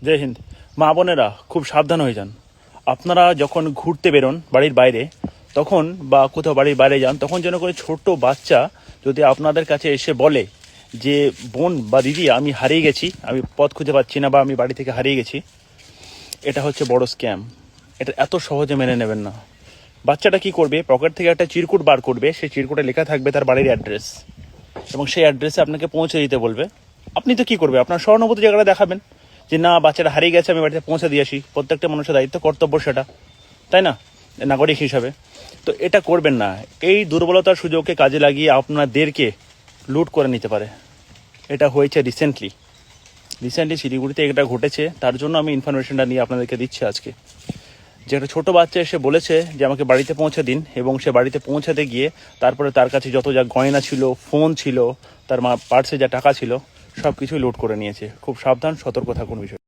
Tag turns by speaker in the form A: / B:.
A: জয় হিন্দ। মা বোনেরা খুব সাবধান হয়ে যান। আপনারা যখন ঘুরতে বেরোন বাড়ির বাইরে তখন বা কোথাও বাড়ির বাইরে যান তখন যেন করে ছোট্ট বাচ্চা যদি আপনাদের কাছে এসে বলে যে বোন বা দিদি আমি হারিয়ে গেছি, আমি পথ খুঁজে পাচ্ছি না বা আমি বাড়ি থেকে হারিয়ে গেছি, এটা হচ্ছে বড় স্ক্যাম। এটা এত সহজে মেনে নেবেন না। বাচ্চাটা কি করবে, পকেট থেকে একটা চিরকুট বার করবে, সেই চিরকুটে লেখা থাকবে তার বাড়ির অ্যাড্রেস এবং সেই অ্যাড্রেসে আপনাকে পৌঁছে দিতে বলবে। আপনি তো কি করবে, আপনার সহানুভূতি জায়গাটা দেখাবেন যে না বাচ্চাটা হারিয়ে গেছে, আমি বাড়িতে পৌঁছে দিয়ে আসি। প্রত্যেকটা মানুষের দায়িত্ব কর্তব্য সেটা, তাই না, নাগরিক হিসাবে। তো এটা করবেন না। এই দুর্বলতার সুযোগকে কাজে লাগিয়ে আপনাদেরকে লুট করে নিতে পারে। এটা হয়েছে রিসেন্টলি শিলিগুড়িতে এটা ঘটেছে, তার জন্য আমি ইনফরমেশনটা নিয়ে আপনাদেরকে দিচ্ছি আজকে। যে একটা ছোটো বাচ্চা এসে বলেছে যে আমাকে বাড়িতে পৌঁছে দিন, এবং সে বাড়িতে পৌঁছাতে গিয়ে তারপরে তার কাছে যত যা গয়না ছিল, ফোন ছিল, তার পার্সে যা টাকা ছিল, সব কিছুই লুট করে নিয়েছে। খুব সাবধান, সতর্ক থাকুন বিষয়।